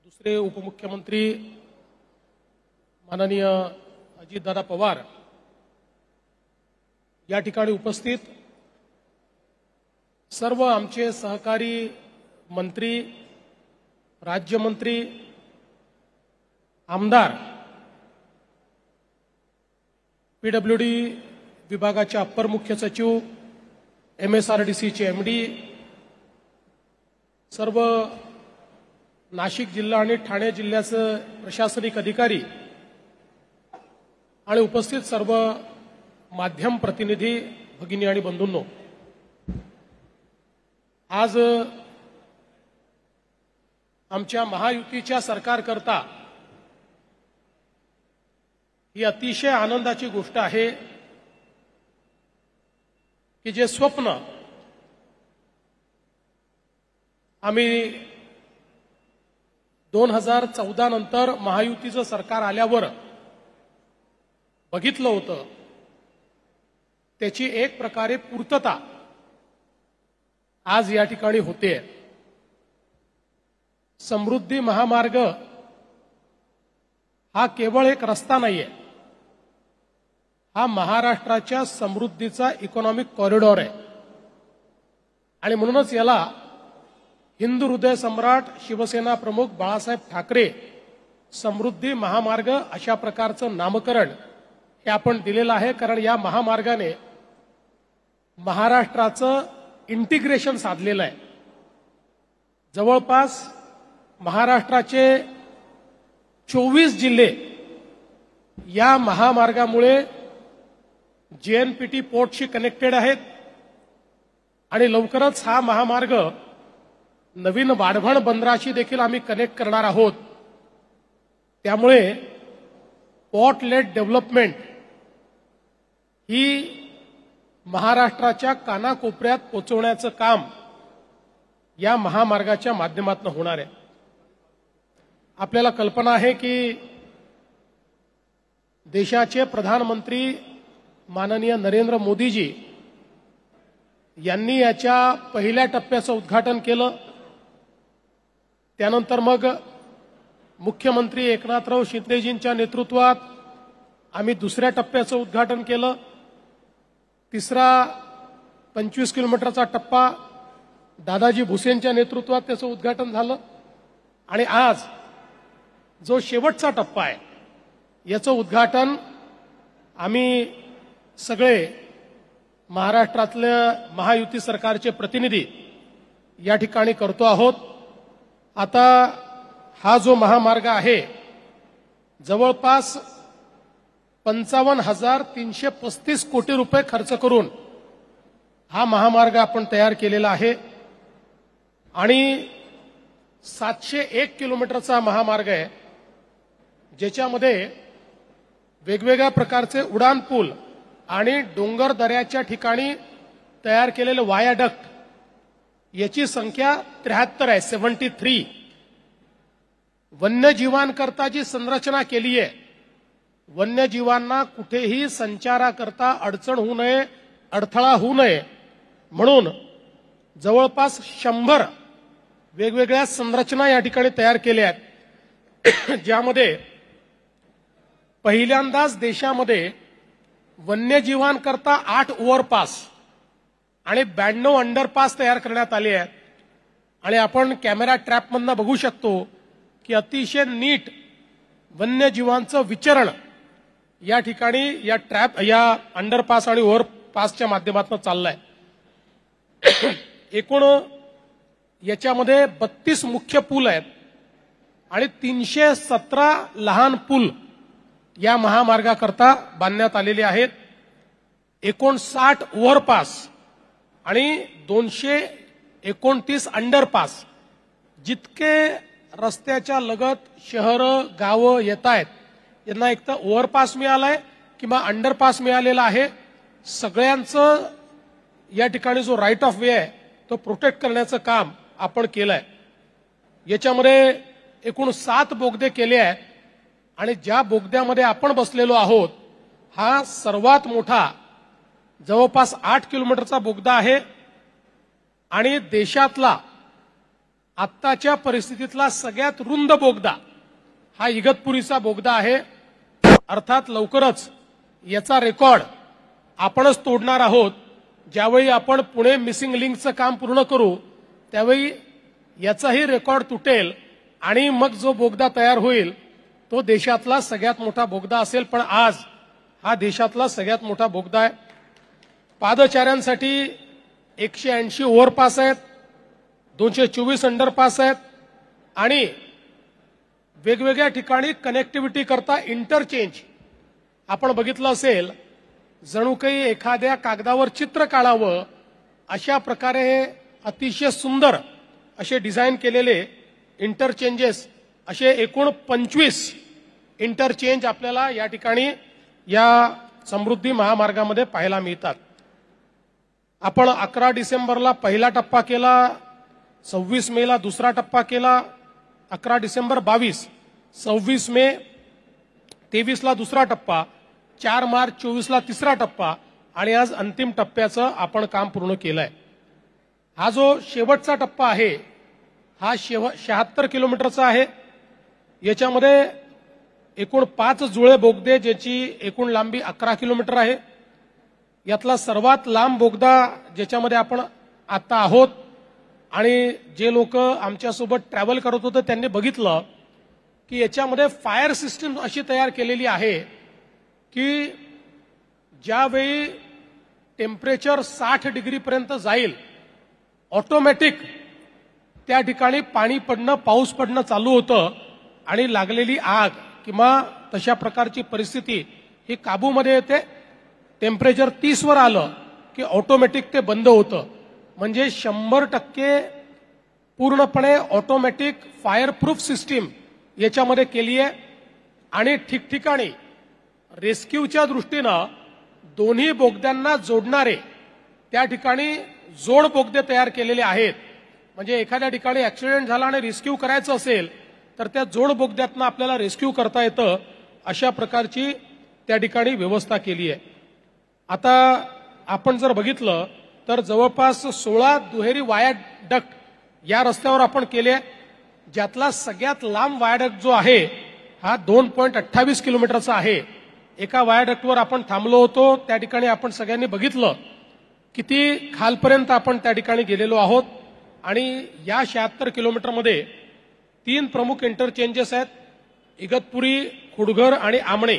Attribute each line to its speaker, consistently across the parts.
Speaker 1: दुसरे उपमुख्यमंत्री माननीय अजितदादा पवार या ठिकाणी उपस्थित सर्व आमचे सहकारी मंत्री, राज्यमंत्री, आमदार, पीडब्ल्यूडी विभागाचे अप्पर मुख्य सचिव, MSRDCचे MD, सर्व नाशिक जिल्हा आणि ठाणे जिल्ह्याचे प्रशासनिक अधिकारी आणि उपस्थित सर्व माध्यम प्रतिनिधी भगिनी आणि बंधूंनो, आज आमच्या महायुतीच्या सरकारकरता ही अतिशय आनंदाची गोष्ट आहे की जे स्वप्न आम्ही 2014 नंतर महायुतीचं सरकार आल्यावर बघितलं होतं, त्याची एक प्रकारे पूर्तता आज या ठिकाणी होते। समृद्धी महामार्ग हा केवळ एक रस्ता नाहीये, हा महाराष्ट्राच्या समृद्धीचा इकॉनॉमिक कॉरिडॉर आहे आणि म्हणूनच याला हिंदू हृदय सम्राट शिवसेना प्रमुख बाळासाहेब ठाकरे समृद्धी महामार्ग अशा प्रकारचं नामकरण हे आपण दिलेलं आहे। कारण या महामार्गाने महाराष्ट्राचं इंटिग्रेशन साधलेलं आहे। जवळपास महाराष्ट्राचे 24 जिल्हे या महामार्गामुळे JNPT पोर्टशी कनेक्टेड आहेत आणि लवकरच हा महामार्ग नवीन वाढवण बंदराशी देखील आम्ही कनेक्ट करणार आहोत। त्यामुळे पोर्ट लेड डेव्हलपमेंट ही महाराष्ट्राच्या कानाकोपऱ्यात पोहोचवण्याचं काम या महामार्गाच्या माध्यमातून होणार आहे। आपल्याला कल्पना आहे की देशाचे प्रधानमंत्री माननीय नरेंद्र मोदीजी यांनी याच्या पहिल्या टप्प्याचं उद्घाटन केलं। त्यानंतर मग मुख्यमंत्री एकनाथराव शिंदेजींच्या नेतृत्वात आम्ही दुसऱ्या टप्प्याचं उद्घाटन केलं। तिसरा 25 किलोमीटरचा टप्पा दादाजी भुसेंच्या नेतृत्वात त्याचं उद्घाटन झालं आणि आज जो शेवटचा टप्पा आहे याचं उद्घाटन आम्ही सगळे महाराष्ट्रातल्या महायुती सरकारचे प्रतिनिधी या ठिकाणी करतो आहोत। आता हा जो महामार्ग आहे जवळपास 55,335 कोटी रुपये खर्च करून हा महामार्ग आपण तयार केलेला आहे आणि 701 किलोमीटरचा महामार्ग आहे, ज्याच्यामध्ये वेगवेगळ्या प्रकारचे उडान पूल आणि डोंगर दऱ्याच्या ठिकाणी तयार केलेले वायाडक्ट याची संख्या 73 आहे, 73। वन्यजीवांकरता जी संरचना केली आहे, वन्यजीवांना कुठेही संचाराकरता अडचण होऊ नये, अडथळा होऊ नये म्हणून जवळपास 100 वेगवेगळ्या संरचना या ठिकाणी तयार केल्या आहेत, ज्यामध्ये पहिल्यांदाच देशामध्ये वन्यजीवांकरता 8 ओव्हरपास आणि 92 अंडरपास तयार करण्यात आले आहेत। आणि आपण कॅमेरा ट्रॅपमधून बघू शकतो की अतिशय नीट वन्यजीवांचं विचरण या ठिकाणी या अंडरपास आणि ओव्हरपासच्या माध्यमातून चाललंय। एकूण याच्यामध्ये 32 मुख्य पूल आहेत आणि 317 लहान पूल या महामार्गाकरता बांधण्यात आलेले आहेत। 59 ओव्हरपास आणि 229 अंडरपास। जितके रस्त्याच्या लगत शहरं गावं येत आहेत यांना एक तर ओव्हरपास मिळालाय किंवा अंडरपास मिळालेला आहे। सगळ्यांचं या ठिकाणी जो राईट ऑफ वे आहे तो प्रोटेक्ट करण्याचं काम आपण केलंय। याच्यामध्ये एकूण 7 बोगदे केले आहेत आणि ज्या बोगद्यामध्ये आपण बसलेलो आहोत हा सर्वात मोठा जवळपास 8 किलोमीटरचा बोगदा आहे आणि देशातला आत्ताच्या परिस्थितीतला सगळ्यात रुंद बोगदा हा इगतपुरीचा बोगदा आहे। अर्थात लवकरच याचा रेकॉर्ड आपणच तोडणार आहोत। ज्यावेळी आपण पुणे मिसिंग लिंकचं काम पूर्ण करू त्यावेळी याचाही रेकॉर्ड तुटेल आणि मग जो बोगदा तयार होईल तो देशातला सगळ्यात मोठा बोगदा असेल। पण आज हा देशातला सगळ्यात मोठा बोगदा आहे। पादचाऱ्यांसाठी 180 ओव्हरपास आहेत, 224 अंडरपास आहेत आणि वेगवेगळ्या ठिकाणी कनेक्टिव्हिटी करता इंटरचेंज आपण बघितलं असेल, जणू काही एखाद्या कागदावर चित्र काढावं अशा प्रकारे हे अतिशय सुंदर असे डिझाइन केलेले इंटरचेंजेस असे एकूण 25 इंटरचेंज आपल्याला या ठिकाणी या समृद्धी महामार्गामध्ये पाहायला मिळतात। आपण 11 डिसेंबरला पहिला टप्पा केला, 26 मेला दुसरा टप्पा केला, 11 डिसेंबर 22, 26 मे 23ला दुसरा टप्पा, 4 मार्च 24ला तिसरा टप्पा आणि आज अंतिम टप्प्याचं आपण काम पूर्ण केलंय। हा जो शेवटचा टप्पा आहे हा 76 किलोमीटरचा आहे। याच्यामध्ये एकूण 5 जुळे बोगदे ज्याची एकूण लांबी 11 किलोमीटर आहे। यातला सर्वात लांब बोगदा ज्याच्यामध्ये आपण आता आहोत आणि जे लोक आमच्यासोबत ट्रॅव्हल करत होते त्यांनी बघितलं की याच्यामध्ये फायर सिस्टम अशी तयार केलेली आहे की ज्यावेळी टेम्परेचर 60 डिग्रीपर्यंत जाईल ऑटोमॅटिक त्या ठिकाणी पाणी पडणं पाऊस पडणं चालू होतं आणि लागलेली आग किंवा तशा प्रकारची परिस्थिती ही काबूमध्ये येते। टेम्परेचर 30 वर आलं की ऑटोमॅटिक ते बंद होतं। म्हणजे 100% पूर्णपणे ऑटोमॅटिक फायर प्रूफ सिस्टीम याच्यामध्ये केली आहे आणि ठिकठिकाणी रेस्क्यूच्या दृष्टीनं दोन्ही बोगद्यांना जोडणारे त्या ठिकाणी जोड बोगदे तयार केलेले आहेत। म्हणजे एखाद्या ठिकाणी ऍक्सिडेंट झाला आणि रेस्क्यू करायचं असेल तर त्या जोड बोगद्यातनं आपल्याला रेस्क्यू करता येतं, अशा प्रकारची त्या ठिकाणी व्यवस्था केली आहे। आता आपण जर बघितलं तर जवळपास 16 दुहेरी वायाडक्ट या रस्त्यावर आपण केले, ज्यातला सगळ्यात लांब वायाडक्ट जो आहे हा 2.28 किलोमीटरचा आहे। एका वायाडक्टवर आपण थांबलो होतो, त्या ठिकाणी आपण सगळ्यांनी बघितलं किती खालपर्यंत आपण त्या ठिकाणी गेलेलो आहोत। आणि या 76 किलोमीटरमध्ये 3 प्रमुख इंटरचेंजेस आहेत, इगतपुरी, खुडघर आणि आमणे।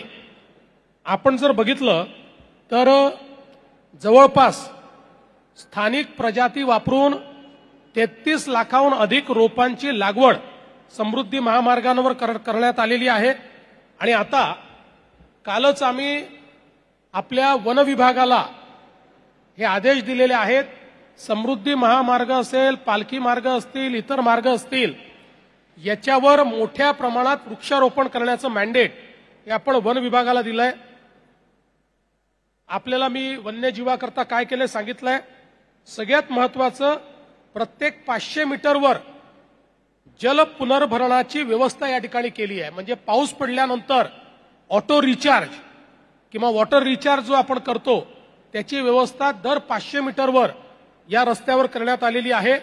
Speaker 1: आपण जर बघितलं तर जवळपास स्थानिक प्रजाती वापरून 33 लाखाहून अधिक रोपांची लागवड समृद्धी महामार्गावर करण्यात आलेली आहे। आणि आता कालच आम्ही आपल्या वन विभागाला हे आदेश दिलेले आहेत, समृद्धी महामार्ग असेल, पालखी मार्ग असतील, इतर मार्ग असतील, याच्यावर मोठ्या प्रमाणात वृक्षारोपण करण्याचं मॅन्डेट हे आपण वन विभागाला दिलंय। आपल्याला मी वन्यजीवाकरता काय केलं सांगितलंय। सगळ्यात महत्वाचं, प्रत्येक 500 मीटरवर जल पुनर्भरणाची व्यवस्था या ठिकाणी केली आहे। म्हणजे पाऊस पडल्यानंतर ऑटो रिचार्ज किंवा वॉटर रिचार्ज जो आपण करतो त्याची व्यवस्था दर 500 मीटरवर या रस्त्यावर करण्यात आलेली आहे।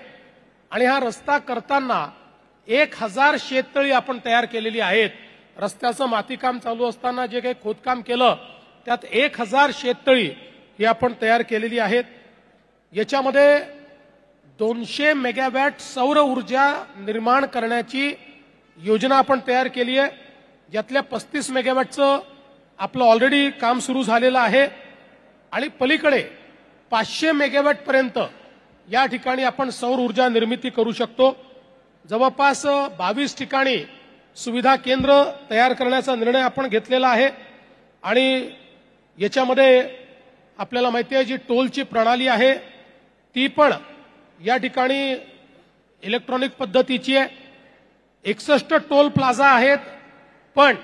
Speaker 1: आणि हा रस्ता करताना 1000 शेततळी आपण तयार केलेली आहेत। रस्त्याचं मातीकाम चालू असताना जे काही खोदकाम केलं त्यात 1000 शेततळी ही आपण तयार केलेली आहेत। याच्यामध्ये 200 मेगावॅट सौर ऊर्जा निर्माण करण्याची योजना आपण तयार केली आहे, ज्यातल्या 35 मेगावॅटचं आपलं ऑलरेडी काम सुरू झालेलं आहे आणि पलीकडे 500 मेगावॅट पर्यंत या ठिकाणी आपण सौर ऊर्जा निर्मिती करू शकतो। जवळपास 22 ठिकाणी सुविधा केंद्र तयार करण्याचा निर्णय आपण घेतलेला आहे। आणि याच्यामध्ये आपल्याला माहिती आहे जी टोलची प्रणाली आहे ती पण या ठिकाणी इलेक्ट्रॉनिक पद्धतीची आहे। 61 टोल प्लाझा आहेत, पण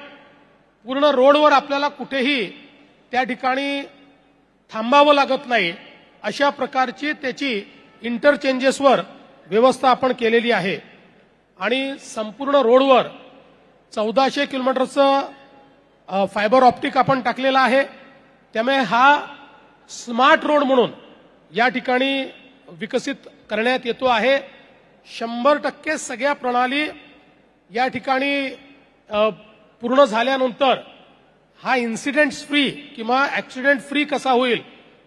Speaker 1: पूर्ण रोडवर आपल्याला कुठेही त्या ठिकाणी थांबावं लागत नाही अशा प्रकारची त्याची इंटरचेंजेसवर व्यवस्था आपण केलेली आहे। आणि संपूर्ण रोडवर 1400 किलोमीटरचं फायबर ऑप्टिक आपण टाकलेलं आहे। त्यामुळे हा स्मार्ट रोड म्हणून या ठिकाणी विकसित करण्यात येतो आहे। 100% सगळ्या प्रणाली या ठिकाणी पूर्ण झाल्यानंतर हा इन्सिडेंट्स फ्री किंवा ऍक्सिडेंट फ्री कसा होईल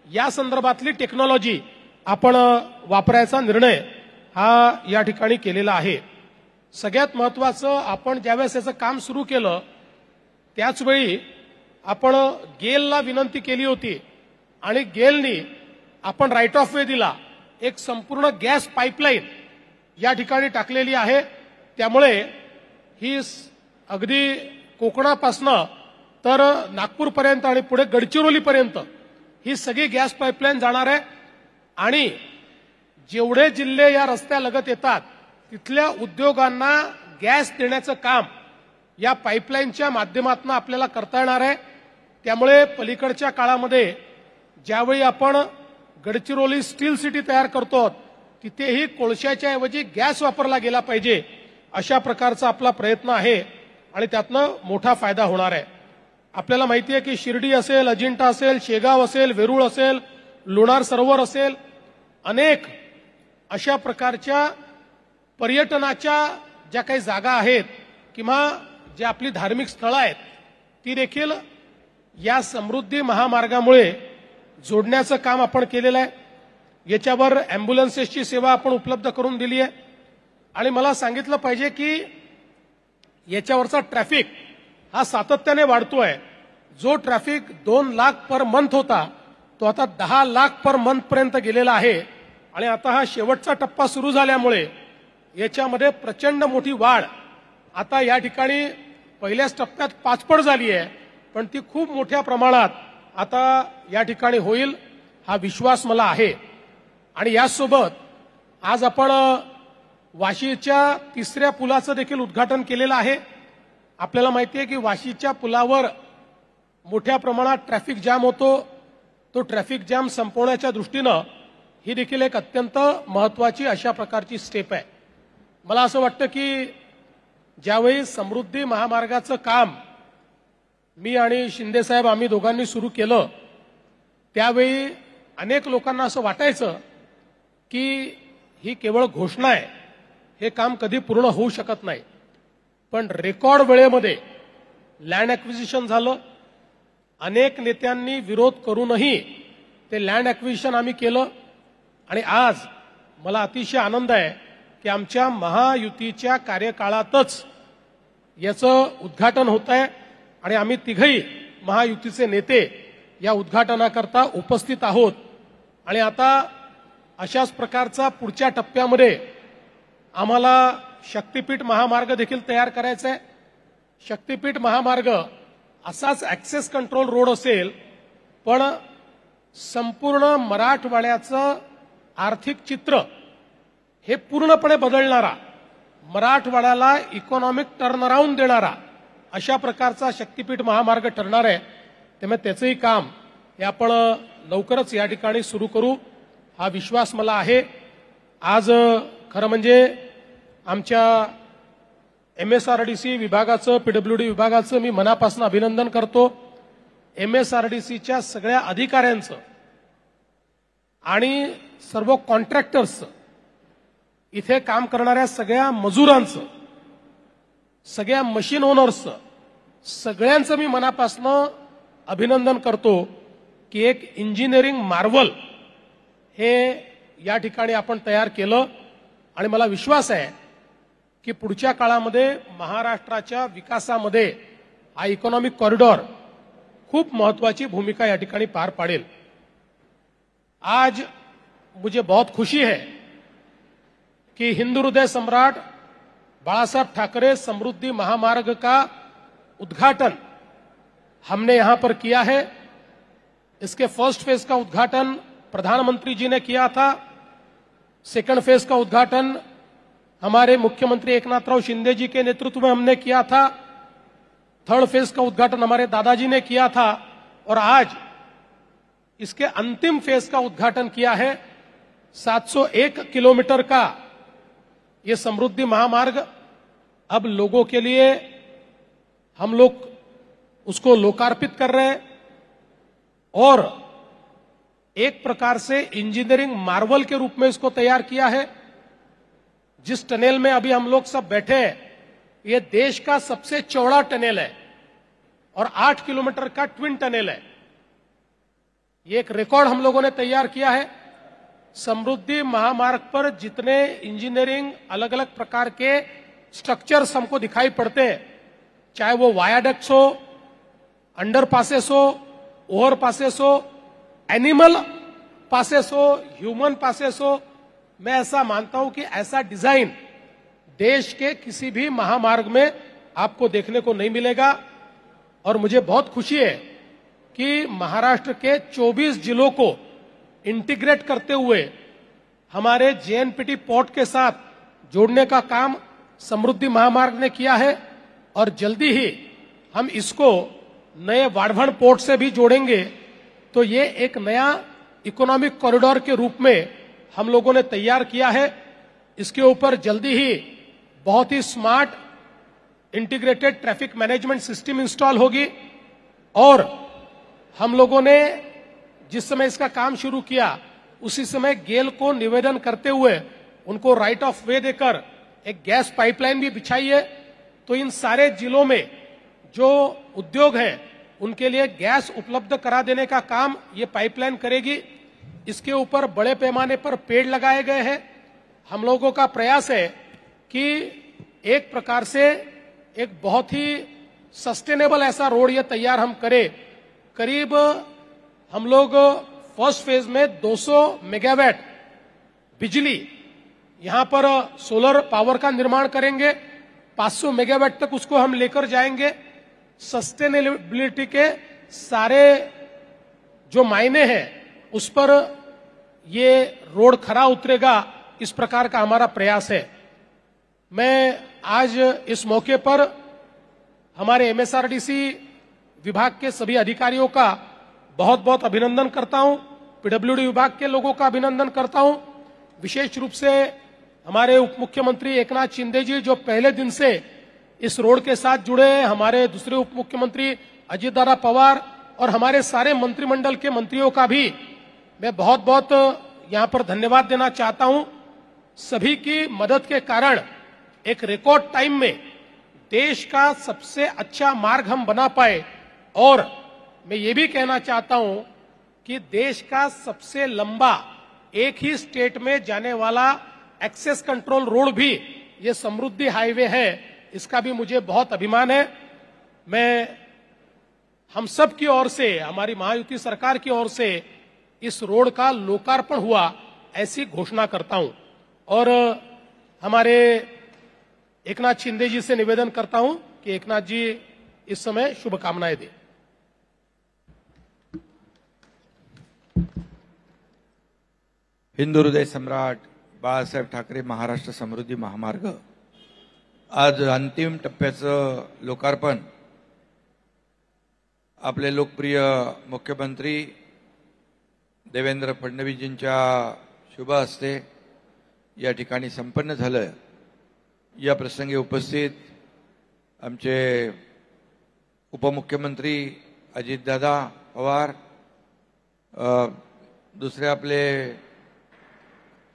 Speaker 1: या संदर्भातली टेक्नॉलॉजी आपण वापरायचा निर्णय हा या ठिकाणी केलेला आहे. सगळ्यात महत्त्वाचं, आपण ज्यावेळेस याचं काम सुरू केलं त्याचवेळी आपण गेलला विनंती केली होती आणि गेलनी आपण राईट ऑफ वे दिला. एक संपूर्ण गॅस पाईपलाईन या ठिकाणी टाकलेली आहे. त्यामुळे ही अगदी कोकणापासनं तर नागपूरपर्यंत आणि पुढे गडचिरोलीपर्यंत ही सगळी गॅस पाईपलाईन जाणार आहे. आणि जेवढे जिल्हे या रस्त्यालगत येतात तिथल्या उद्योगांना गॅस देण्याचं काम या पाईपलाईनच्या माध्यमातून आपल्याला करता येणार आहे. त्यामुळे पलीकडच्या काळामध्ये ज्यावेळी आपण गडचिरोली स्टील सिटी तयार करतो तिथेही कोळशाच्या ऐवजी गॅस वापरला गेला पाहिजे अशा प्रकारचा आपला प्रयत्न आहे आणि त्यातनं मोठा फायदा होणार आहे. आपल्याला माहिती आहे की शिर्डी असेल, अजिंठा असेल, शेगाव असेल, वेरूळ असेल, लोणार सरोवर असेल, अनेक अशा प्रकारच्या पर्यटनाच्या ज्या काही जागा आहेत किंवा जे आपली धार्मिक स्थळं आहेत ती देखील या समृद्धी महामार्गामुळे जोडण्याचं काम आपण केलेलं आहे. याच्यावर अँब्युलन्सेसची सेवा आपण उपलब्ध करून दिली आहे. आणि मला सांगितलं पाहिजे की याच्यावरचा ट्रॅफिक हा सातत्याने वाढतोय. जो ट्रॅफिक 2 लाख पर मंथ होता तो आता 10 लाख पर मंथ पर्यंत गेलेला आहे. आणि आता हा शेवटचा टप्पा सुरू झाल्यामुळे याच्यामध्ये प्रचंड मोठी वाढ आता या ठिकाणी पहिल्याच टप्प्यात 5 पट झाली आहे, पण ती खूप मोठ्या प्रमाणात आता या ठिकाणी होईल हा विश्वास मला आहे. आणि यासोबत आज आपण वाशीच्या 3ऱ्या पुलाचं देखील उद्घाटन केलेलं आहे. आपल्याला माहिती आहे की वाशीच्या पुलावर मोठ्या प्रमाणात ट्रॅफिक जाम होतो. तो ट्रॅफिक जाम संपवण्याच्या दृष्टीनं ही देखील एक अत्यंत महत्त्वाची अशा प्रकारची स्टेप आहे. मला असं वाटतं की ज्यावेळी समृद्धी महामार्गाचं काम मी आणि शिंदे साहेब आम्ही दोघांनी सुरू केलं त्यावेळी अनेक लोकांना असं वाटायचं की ही केवळ घोषणा आहे, हे काम कधी पूर्ण होऊ शकत नाही. पण रेकॉर्ड वेळेमध्ये लँड ॲक्विजिशन झालं. अनेक नेत्यांनी विरोध करूनही ते लँड ॲक्विजिशन आम्ही केलं. आणि आज मला अतिशय आनंद आहे की आमच्या महायुतीच्या कार्यकाळातच याचं उद्घाटन होत आहे आणि आम्ही तिघही महायुतीचे नेते या उद्घाटनाकरता उपस्थित आहोत. आणि आता अशाच प्रकारचा पुढच्या टप्प्यामध्ये आम्हाला शक्तीपीठ महामार्ग देखील तयार करायचा आहे. शक्तीपीठ महामार्ग असाच ॲक्सेस कंट्रोल रोड असेल, पण संपूर्ण मराठवाड्याचं आर्थिक चित्र हे पूर्णपणे बदलणारा, मराठवाड्याला इकॉनॉमिक टर्नअराउंड देणारा अशा प्रकारचा शक्तीपीठ महामार्ग ठरणार आहे. त्यामुळे त्याचंही काम हे आपण लवकरच या ठिकाणी सुरू करू हा विश्वास मला आहे. आज खरं म्हणजे आमच्या MSRDC विभागाचं, PWD विभागाचं मी मनापासून अभिनंदन करतो. MSRDCच्या सगळ्या अधिकाऱ्यांचं आणि सर्व कॉन्ट्रॅक्टर्सचं, इथे काम करणाऱ्या सगळ्या मजुरांचं, सगळ्या मशीन ओनर्सचं, सगळ्यांचं मी मनापासून अभिनंदन करतो की एक इंजिनिअरिंग मार्वल हे या ठिकाणी आपण तयार केलं. आणि मला विश्वास आहे की पुढच्या काळामध्ये महाराष्ट्राच्या विकासामध्ये हा इकॉनॉमिक कॉरिडॉर खूप महत्वाची भूमिका या ठिकाणी पार पाडेल. आज मुझे बहुत खुशी है कि हिंदू हृदय सम्राट बाळासाहेब ठाकरे समृद्धि महामार्ग का उद्घाटन हमने यहां पर किया है. इसके फर्स्ट फेज का उद्घाटन प्रधानमंत्री जी ने किया था. सेकंड फेज का उद्घाटन हमारे मुख्यमंत्री एकनाथराव शिंदे जी के नेतृत्व में हमने किया था. थर्ड फेज का उद्घाटन हमारे दादाजी ने किया था और आज इसके अंतिम फेज का उद्घाटन किया है. 701 किलोमीटर का ये समृद्धि महामार्ग अब लोगों के लिए हम लोग उसको लोकार्पित कर रहे हैं और एक प्रकार से इंजीनियरिंग मार्वल के रूप में इसको तैयार किया है. जिस टनेल में अभी हम लोग सब बैठे हैं, ये देश का सबसे चौड़ा टनेल है और 8 किलोमीटर का ट्विन टनेल है। ये एक रिकॉर्ड हम लोगों ने तैयार किया है। समृद्धि महामार्ग पर जितने इंजीनियरिंग अलग अलग प्रकार के स्ट्रक्चर्स हमको दिखाई पड़ते हैं, चाहे वो वायाडक्ट्स हो, अंडर पासेस हो, ओवर पासेस हो, एनिमल पासेस हो, ह्यूमन पासेस हो, मैं ऐसा मानता हूं कि ऐसा डिजाइन देश के किसी भी महामार्ग में आपको देखने को नहीं मिलेगा। और मुझे बहुत खुशी है कि महाराष्ट्र के 24 जिलों को इंटीग्रेट करते हुए हमारे जेएनपीटी पोर्ट के साथ जोड़ने का काम समृद्धि महामार्ग ने किया है और जल्दी ही हम इसको नए वाढ़वण पोर्ट से भी जोड़ेंगे। तो ये एक नया इकोनॉमिक कॉरिडोर के रूप में हम लोगों ने तैयार किया है। इसके ऊपर जल्दी ही बहुत ही smart integrated traffic management system install होगी और हम लोगों ने जिस समय इसका काम शुरू किया उसी समय गेल को निवेदन करते हुए उनको राइट ऑफ वे देकर एक गैस पाइपलाइन भी बिछाई है। तो इन सारे जिलों में जो उद्योग है उनके लिए गैस उपलब्ध करा देने का काम ये पाइपलाइन करेगी। इसके ऊपर बड़े पैमाने पर पेड़ लगाए गए हैं। हम लोगों का प्रयास है कि एक प्रकार से एक बहुत ही सस्टेनेबल ऐसा रोड ये तैयार हम करें। करीब हम लोग फर्स्ट फेज में 200 मेगावाट बिजली यहां पर सोलर पावर का निर्माण करेंगे। 500 मेगावाट तक उसको हम लेकर जाएंगे। सस्टेनेबिलिटी के सारे जो मायने हैं उस पर ये रोड खरा उतरेगा, इस प्रकार का हमारा प्रयास है। मैं आज इस मौके पर हमारे एमएसआरडीसी विभाग के सभी अधिकारियों का बहुत बहुत अभिनंदन करता हूं। पीडब्ल्यूडी विभाग के लोगों का अभिनंदन करता हूं। विशेष रूप से हमारे उप मुख्यमंत्री एकनाथ शिंदे जी जो पहले दिन से इस रोड के साथ जुड़े हैं, हमारे दूसरे उप मुख्यमंत्री अजित दादा पवार और हमारे सारे मंत्रिमंडल के मंत्रियों का भी मैं बहुत बहुत यहां पर धन्यवाद देना चाहता हूं। सभी की मदद के कारण एक रिकॉर्ड टाइम में देश का सबसे अच्छा मार्ग हम बना पाए। और मैं ये भी कहना चाहता हूं कि देश का सबसे लंबा एक ही स्टेट में जाने वाला एक्सेस कंट्रोल रोड भी ये समृद्धि हाईवे है। इसका भी मुझे बहुत अभिमान है। मैं हम सब की ओर से, हमारी महायुति सरकार की ओर से इस रोड का लोकार्पण हुआ ऐसी घोषणा करता हूं और हमारे एकनाथ शिंदे जी से निवेदन करता हूं कि एकनाथ जी इस समय शुभकामनाएं दें।
Speaker 2: हिंदू हृदय सम्राट बाळासाहेब ठाकरे महाराष्ट्र समृद्धी महामार्ग आज अंतिम टप्प्याचं लोकार्पण आपले लोकप्रिय मुख्यमंत्री देवेंद्र फडणवीसजींच्या शुभ हस्ते या ठिकाणी संपन्न झालं। या प्रसंगी उपस्थित आमचे उपमुख्यमंत्री अजितदादा पवार, दुसरे आपले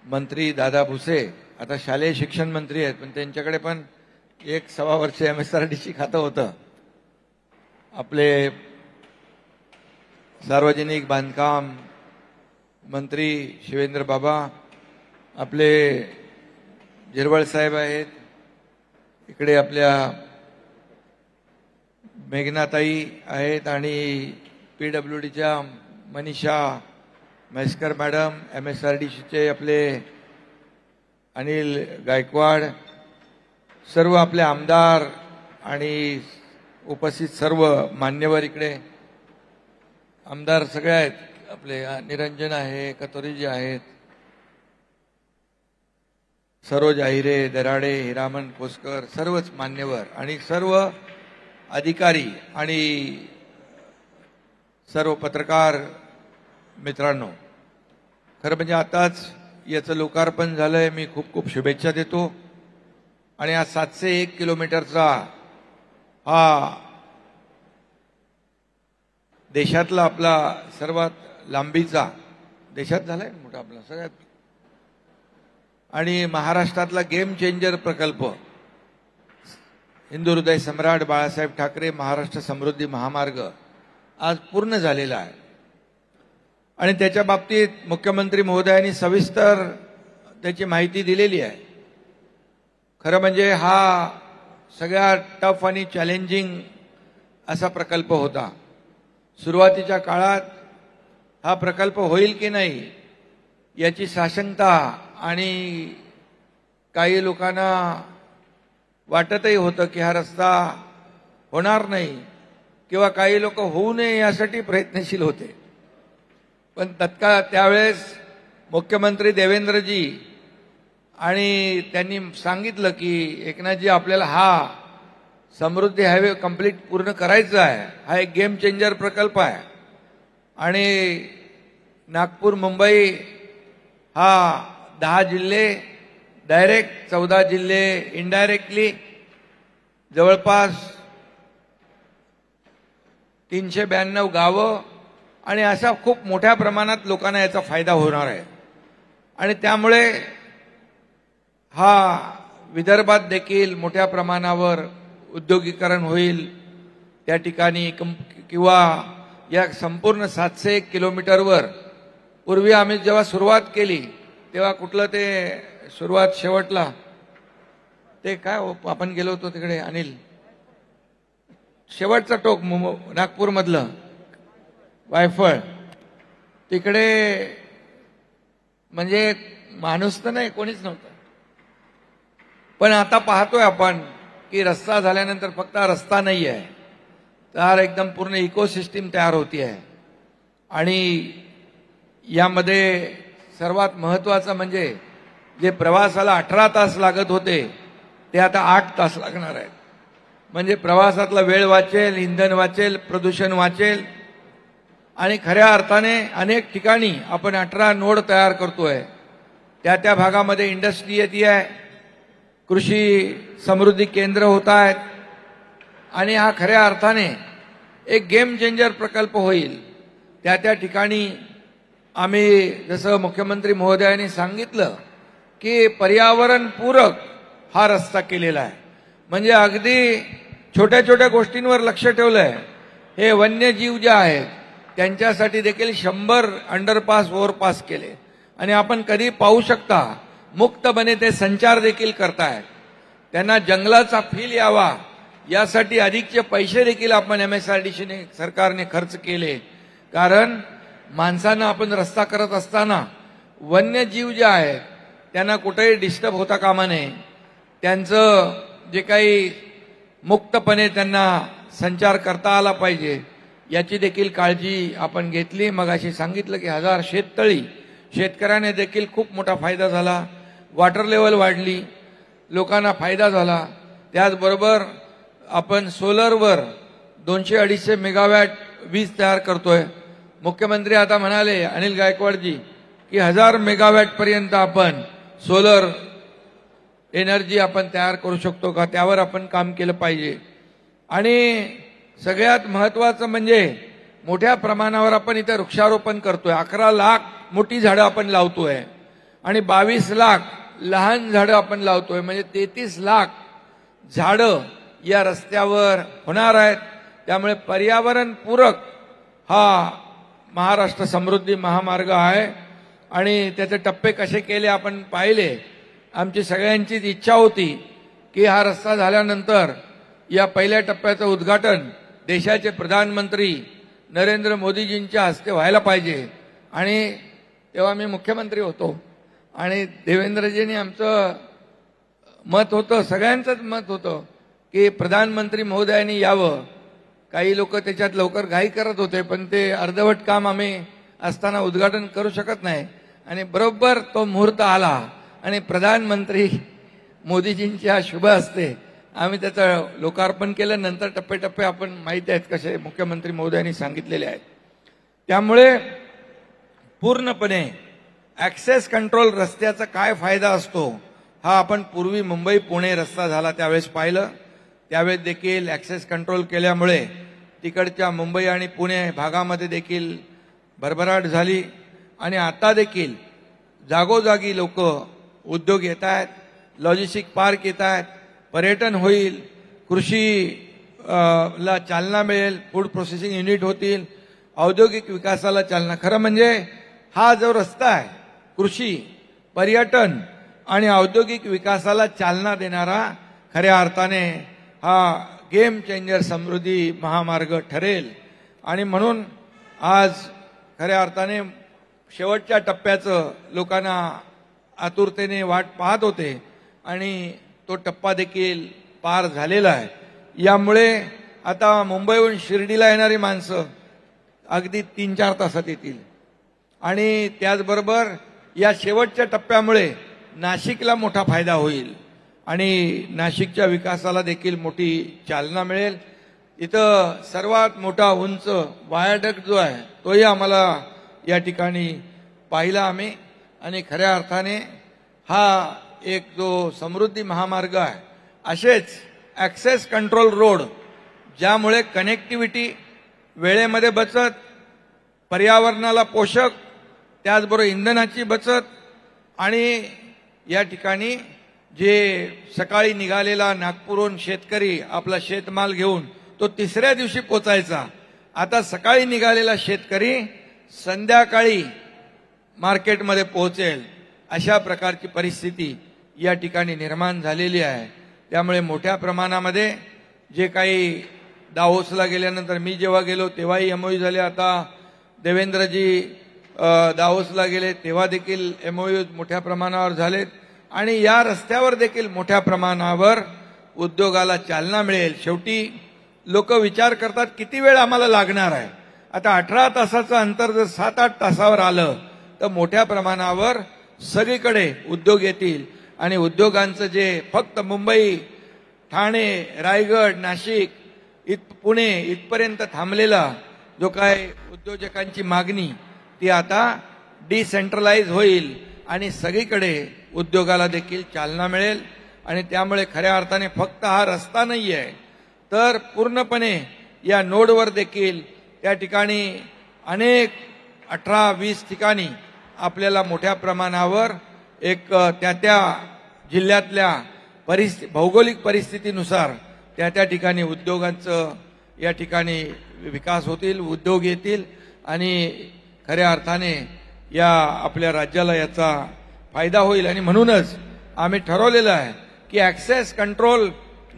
Speaker 2: मंत्री दादा भुसे, आता शालेय शिक्षण मंत्री आहेत पण त्यांच्याकडे पण 1.25 वर्ष एमएसआरडीसी खातं होतं। आपले सार्वजनिक बांधकाम मंत्री शिवेंद्र बाबा, आपले जिरवळ साहेब आहेत, इकडे आपल्या मेघनाताई आहेत आणि पीडब्ल्यूडीच्या मनीषा म्हैसकर मॅडम, एमएसआरडीसीचे आपले अनिल गायकवाड, सर्व आपले आमदार आणि उपस्थित सर्व मान्यवर, इकडे आमदार सगळे आहेत, आपले निरंजन आहे, कतोरीजी आहेत, सरोज आहिरे, दराडे, हिरामन कोसकर, सर्वच मान्यवर आणि सर्व अधिकारी आणि सर्व पत्रकार मित्रांनो, खरं म्हणजे आताच याचं लोकार्पण झालंय। मी खूप खूप शुभेच्छा देतो आणि हा 701 किलोमीटरचा हा देशातला आपला सर्वात लांबीचा, देशात झालाय मोठा आपला सगळ्यात आणि महाराष्ट्रातला गेम चेंजर प्रकल्प हिंदू हृदय सम्राट बाळासाहेब ठाकरे महाराष्ट्र समृद्धी महामार्ग आज पूर्ण झालेला आहे आणि त्याच्या बाबतीत मुख्यमंत्री महोदयांनी सविस्तर त्याची माहिती दिलेली आहे. खरं म्हणजे हा सगळ्यात टफ आणि चॅलेंजिंग असा प्रकल्प होता. सुरुवातीच्या काळात हा प्रकल्प होईल की नाही याची साशंकता आणि काही लोकांना वाटतही होतं की हा रस्ता होणार नाही किंवा काही लोक होऊ नये यासाठी प्रयत्नशील होते. पण तत्काळ त्यावेळेस मुख्यमंत्री देवेंद्रजी आणि त्यांनी सांगितलं की एकनाथजी आपल्याला हा समृद्धी हायवे कंप्लीट पूर्ण करायचा आहे. हा एक गेम चेंजर प्रकल्प आहे आणि नागपूर मुंबई हा 10 जिल्हे डायरेक्ट 14 जिल्हे इनडायरेक्टली जवळपास 392 गावं आणि अशा खूप मोठ्या प्रमाणात लोकांना याचा फायदा होणार आहे. आणि त्यामुळे हा विदर्भात देखील मोठ्या प्रमाणावर उद्योगीकरण होईल. त्या ठिकाणी किंवा या संपूर्ण 701 किलोमीटरवर पूर्वी आम्ही जेव्हा सुरुवात केली तेव्हा कुठलं ते सुरुवात शेवटला ते काय आपण गेलो होतो तिकडे अनिल शेवटचा टोक नागपूरमधलं वायफळ तिकडे म्हणजे माणूस तर नाही कोणीच नव्हतं. पण आता पाहतोय आपण की रस्ता झाल्यानंतर फक्त रस्ता नाही आहे तर एकदम पूर्ण इकोसिस्टीम तयार होती आहे. आणि यामध्ये सर्वात महत्वाचं म्हणजे जे प्रवासाला 18 तास लागत होते ते आता 8 तास लागणार आहेत. म्हणजे प्रवासातला वेळ वाचेल, इंधन वाचेल, प्रदूषण वाचेल आणि खऱ्या अर्थाने अनेक ठिकाणी आपण 18 नोड तयार करतोय. त्या भागामध्ये इंडस्ट्री येते आहे, कृषी समृद्धी केंद्र होत आहेत आणि हा खऱ्या अर्थाने एक गेम चेंजर प्रकल्प होईल. त्या ठिकाणी आम्ही जसं मुख्यमंत्री महोदयांनी सांगितलं की पर्यावरणपूरक हा रस्ता केलेला आहे. म्हणजे अगदी छोट्या छोट्या गोष्टींवर लक्ष ठेवलंय. हे वन्यजीव जे आहेत त्यांच्यासाठी देखील 100 अंडरपास ओव्हरपास केले आणि आपण कधी पाहू शकता मुक्तपणे ते संचार देखील करतायत. त्यांना जंगलाचा फील यावा यासाठी अधिकचे पैसे देखील आपण MSRDCने सरकारने खर्च केले. कारण माणसांना आपण रस्ता करत असताना वन्यजीव जे आहेत त्यांना कुठेही डिस्टर्ब होता कामा नये. त्यांचं जे काही मुक्तपणे त्यांना संचार करता आला पाहिजे याची देखील काळजी आपण घेतली. मगाशी सांगितलं की 1000 शेततळी शेतकऱ्याने देखील खूप मोठा फायदा झाला. वॉटर लेवल वाढली, लोकांना फायदा झाला. त्याचबरोबर आपण सोलरवर 200-250 मेगावॅट वीज तयार करतोय. मुख्यमंत्री आता म्हणाले अनिल गायकवाडजी की 1000 मेगावॅट पर्यंत आपण सोलर एनर्जी आपण तयार करू शकतो का, त्यावर आपण काम केलं पाहिजे. आणि सगळ्यात महत्वाचं म्हणजे मोठ्या प्रमाणावर आपण इथे वृक्षारोपण करतोय. 11 लाख मोठी झाडं आपण लावतोय आणि 22 लाख लहान झाडं आपण लावतोय. म्हणजे 33 लाख झाडं या रस्त्यावर होणार आहेत. त्यामुळे पर्यावरणपूरक हा महाराष्ट्र समृद्धी महामार्ग आहे आणि त्याचे टप्पे कसे केले आपण पाहिले. आमची सगळ्यांचीच इच्छा होती की हा रस्ता झाल्यानंतर या पहिल्या टप्प्याचं उद्घाटन देशाचे प्रधानमंत्री नरेंद्र मोदीजींच्या हस्ते व्हायला पाहिजे. आणि तेव्हा मी मुख्यमंत्री होतो आणि देवेंद्रजींनी आमचं मत होतं, सगळ्यांचंच मत होतं की प्रधानमंत्री महोदयांनी यावं. काही लोक त्याच्यात लवकर घाई करत होते पण ते अर्धवट काम आम्ही असताना उद्घाटन करू शकत नाही. आणि बरोबर तो मुहूर्त आला आणि प्रधानमंत्री मोदीजींच्या शुभ हस्ते आम्ही त्याचं लोकार्पण केलं. नंतर टप्पेटप्पे आपण माहिती आहेत कसे मुख्यमंत्री महोदयांनी सांगितलेले आहेत. त्यामुळे पूर्णपणे ॲक्सेस कंट्रोल रस्त्याचा काय फायदा असतो हा आपण पूर्वी मुंबई पुणे रस्ता झाला त्यावेळेस पाहिलं. त्यावेळेस देखील ॲक्सेस कंट्रोल केल्यामुळे तिकडच्या मुंबई आणि पुणे भागामध्ये देखील भरभराट झाली आणि आता देखील जागोजागी लोक उद्योग येत आहेत, लॉजिस्टिक पार्क येत आहेत, पर्यटन होईल, कृषी ला चालना मिळेल, फूड प्रोसेसिंग युनिट होतील, औद्योगिक विकासाला चालना. खरं म्हणजे हा जो रस्ता आहे कृषी, पर्यटन आणि औद्योगिक विकासाला चालना देणारा खऱ्या अर्थाने हा गेम चेंजर समृद्धी महामार्ग ठरेल. आणि म्हणून आज खऱ्या अर्थाने शेवटच्या टप्प्याचं लोकांना आतुरतेने वाट पाहत होते आणि तो टप्पा देखील पार झालेला आहे. यामुळे आता मुंबईहून शिर्डीला येणारी माणसं अगदी 3-4 तासात येतील. आणि त्याचबरोबर या शेवटच्या टप्प्यामुळे नाशिकला मोठा फायदा होईल आणि नाशिकच्या विकासाला देखील मोठी चालना मिळेल. इथं सर्वात मोठा उंच वायाडक्ट जो आहे तोही आम्हाला या ठिकाणी पाहिला आम्ही. आणि खऱ्या अर्थाने हा एक जो समृद्धी महामार्ग आहे, असेच ॲक्सेस कंट्रोल रोड ज्यामुळे कनेक्टिव्हिटी, वेळेमध्ये बचत, पर्यावरणाला पोषक, त्याचबरोबर इंधनाची बचत आणि या ठिकाणी जे सकाळी निघालेला नागपूरहून शेतकरी आपला शेतमाल घेऊन तो 3ऱ्या दिवशी पोचायचा, आता सकाळी निघालेला शेतकरी संध्याकाळी मार्केटमध्ये पोहोचेल, अशा प्रकारची परिस्थिती या ठिकाणी निर्माण झालेली आहे. त्यामुळे मोठ्या प्रमाणामध्ये जे काही दावोसला गेल्यानंतर, मी जेव्हा गेलो तेव्हाही एमओयू झाले, आता देवेंद्रजी दावोसला गेले तेव्हा देखील एमओयू मोठ्या प्रमाणावर झालेत आणि या रस्त्यावर देखील मोठ्या प्रमाणावर उद्योगाला चालना मिळेल. शेवटी लोक विचार करतात किती वेळ आम्हाला लागणार आहे. आता 18 तासाचं अंतर जर 7-8 तासावर आलं तर मोठ्या प्रमाणावर सगळीकडे उद्योग येतील आणि उद्योगांचं जे फक्त मुंबई, ठाणे, रायगड, नाशिक, पुणे इथपर्यंत थांबलेला जो काय उद्योजकांची मागणी ती आता डिसेंट्रलाइज होईल आणि सगळीकडे उद्योगाला देखील चालना मिळेल. आणि त्यामुळे खऱ्या अर्थाने फक्त हा रस्ता नाही आहे तर पूर्णपणे या नोडवर देखील त्या ठिकाणी अनेक 18-20 ठिकाणी आपल्याला मोठ्या प्रमाणावर एक त्या जिल्ह्यातल्या भौगोलिक परिस्थितीनुसार त्या ठिकाणी उद्योगांचं या ठिकाणी विकास होतील, उद्योग येतील आणि खऱ्या अर्थाने या आपल्या राज्याला याचा फायदा होईल. आणि म्हणूनच आम्ही ठरवलेलं आहे की ॲक्सेस कंट्रोल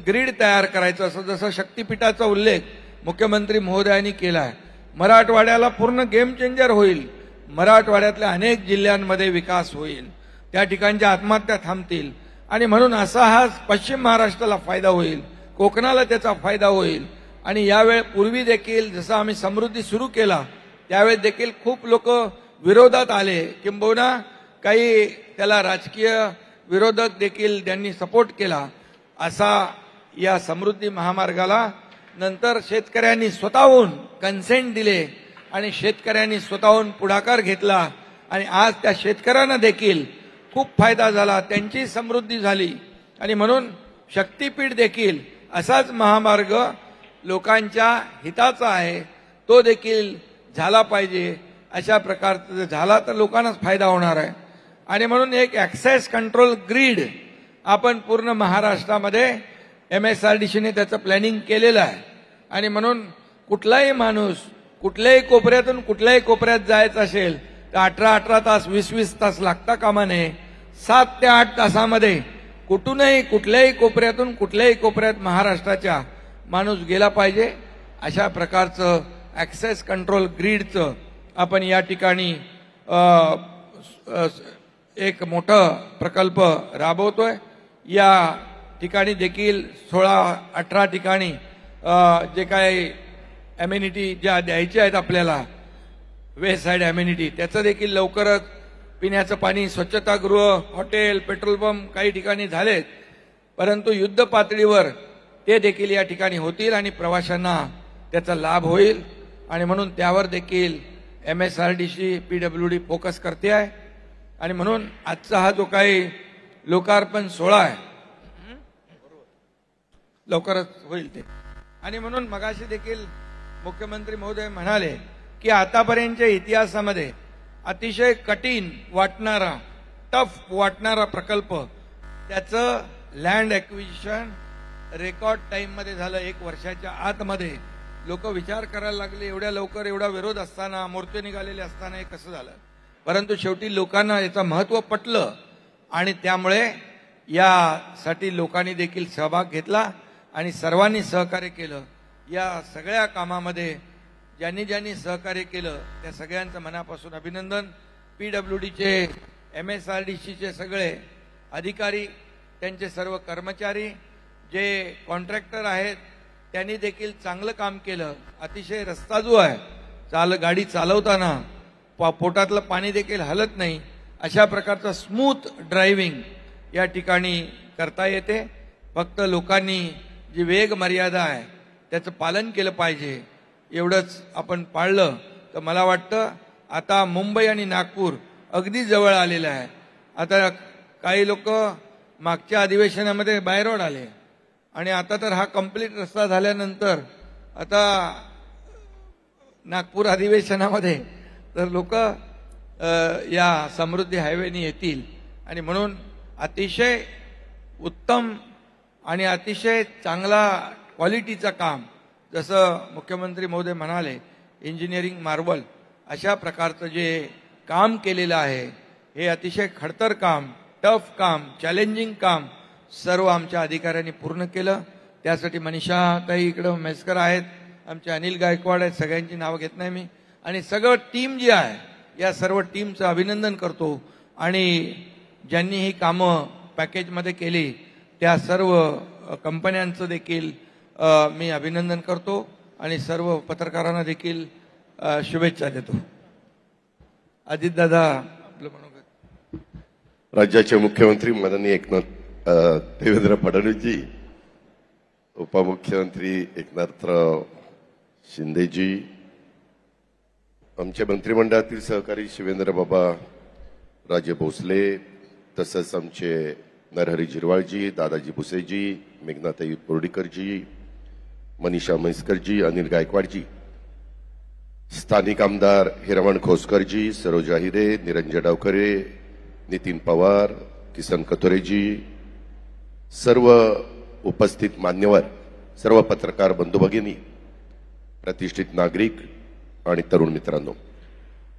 Speaker 2: ग्रीड तयार करायचं. असं जसं शक्तीपीठाचा उल्लेख मुख्यमंत्री महोदयांनी केला आहे, मराठवाड्याला पूर्ण गेम चेंजर होईल. मराठवाड्यातल्या अनेक जिल्ह्यांमध्ये विकास होईल, त्या ठिकाणच्या आत्महत्या थांबतील आणि म्हणून असा हा पश्चिम महाराष्ट्राला फायदा होईल, कोकणाला त्याचा फायदा होईल. आणि यावेळी पूर्वी देखील जसं आम्ही समृद्धी सुरू केला त्यावेळेस देखील खूप लोक विरोधात आले, किंबहुना काही त्याला राजकीय विरोधक देखील त्यांनी सपोर्ट केला. असा या समृद्धी महामार्गाला नंतर शेतकऱ्यांनी स्वतःहून कन्सेंट दिले आणि शेतकऱ्यांनी स्वतःहून पुढाकार घेतला आणि आज त्या शेतकऱ्यांना देखील खूप फायदा झाला, त्यांची समृद्धी झाली. आणि म्हणून शक्तीपीठ देखील असाच महामार्ग लोकांच्या हिताचा आहे, तो देखील झाला पाहिजे. अशा प्रकारचा झाला तर लोकांनाच फायदा होणार आहे. आणि म्हणून एक ॲक्सेस कंट्रोल ग्रीड आपण पूर्ण महाराष्ट्रामध्ये MSRDCने त्याचं प्लॅनिंग केलेलं आहे. आणि म्हणून कुठलाही माणूस कुठल्याही कोपऱ्यातून कुठल्याही कोपऱ्यात जायचं असेल तर 18 तास 20 तास लागता कामा नये. 7 ते 8 तासामध्ये कुठूनही कुठल्याही कोपऱ्यातून कुठल्याही कोपऱ्यात महाराष्ट्राच्या माणूस गेला पाहिजे. अशा प्रकारचं ॲक्सेस कंट्रोल ग्रीडचं आपण या ठिकाणी एक मोठा प्रकल्प राबवतोय. या ठिकाणी देखील 16-18 ठिकाणी जे काही ॲम्युनिटी ज्या द्यायच्या आहेत आपल्याला, वेस्ट साईड ॲम्युनिटी, त्याचं देखील लवकरच पिण्याचं पाणी, स्वच्छतागृह, हॉटेल, पेट्रोल पंप काही ठिकाणी झालेत, परंतु युद्ध पातळीवर ते देखील या ठिकाणी होतील आणि प्रवाशांना त्याचा लाभ होईल. आणि म्हणून त्यावर देखील MSRDC PWD फोकस करते आहे. आणि म्हणून आजचा हा जो काही लोकार्पण सोहळा आहे लवकरच होईल ते. आणि म्हणून मगाशी देखील मुख्यमंत्री महोदय म्हणाले की आतापर्यंतच्या इतिहासामध्ये अतिशय कठीण वाटणारा, टफ वाटणारा प्रकल्प त्याचं लँड ॲक्विजिशन रेकॉर्ड टाइम मध्ये झालं. 1 वर्षाच्या आतमध्ये लोक विचार करायला लागले, एवढ्या लवकर एवढा विरोध असताना, मोर्चे निघालेले असताना हे कसं झालं. परंतु शेवटी लोकांना याचं महत्त्व पटलं आणि त्यामुळे यासाठी लोकांनी देखील सहभाग घेतला आणि सर्वांनी सहकार्य केलं. या सगळ्या कामामध्ये ज्यांनी ज्यांनी सहकार्य केलं त्या सगळ्यांचं मनापासून अभिनंदन. PWDचे, MSRDCचे सगळे अधिकारी, त्यांचे सर्व कर्मचारी, जे कॉन्ट्रॅक्टर आहेत त्यांनी देखील चांगलं काम केलं. अतिशय रस्ता जो आहे गाडी चालवताना पोटातलं पाणी देखील हलत नाही अशा प्रकारचा स्मूथ ड्रायव्हिंग या ठिकाणी करता येते. फक्त लोकांनी जी वेग मर्यादा आहे त्याचं पालन केलं पाहिजे. एवढंच आपण पाळलं तर मला वाटतं आता मुंबई आणि नागपूर अगदी जवळ आलेलं आहे. आता काही लोक मागच्या अधिवेशनामध्ये बाय रोड आले आणि आता तर हा कंप्लीट रस्ता झाल्यानंतर आता नागपूर अधिवेशनामध्ये तर लोक या समृद्धी हायवेने येतील. आणि म्हणून अतिशय उत्तम आणि अतिशय चांगला क्वालिटीचं काम, जसं मुख्यमंत्री महोदय म्हणाले इंजिनिअरिंग मार्वल, अशा प्रकारचं जे काम केलेलं आहे हे अतिशय खडतर काम, टफ काम, चॅलेंजिंग काम सर्व आमच्या अधिकाऱ्यांनी पूर्ण केलं. त्यासाठी मनीषा ताई इकडं मेस्कर आहेत, आमचे अनिल गायकवाड आहेत, सगळ्यांची नावं घेत नाही मी, आणि सगळं टीम जी आहे या सर्व टीमचं अभिनंदन करतो. आणि ज्यांनी ही कामं पॅकेजमध्ये केली त्या सर्व कंपन्यांचं देखील मी अभिनंदन करतो आणि सर्व पत्रकारांना देखील शुभेच्छा देतो. अजितदादा आपलं म्हणून.
Speaker 3: राज्याचे मुख्यमंत्री माननीय एकनाथ देवेंद्र फडणवीसजी, उपमुख्यमंत्री एकनाथराव शिंदेजी, आमच्या मंत्रिमंडळातील सहकारी शिवेंद्र बाबा राजे भोसले, तसंच आमचे नरहरी झिरवाळजी, दादाजी भुसेजी, मेघनाताई बोर्डीकरजी, मनीषा म्हैसकरजी, अनिल गायकवाडजी, स्थानिक आमदार हिरामण खोसकरजी, सरोजा हिरे, निरंजन डावखरे, नितीन पवार, किसन कथोरेजी, सर्व उपस्थित मान्यवर, सर्व पत्रकार बंधू भगिनी, प्रतिष्ठित नागरिक आणि तरुण मित्रांनो,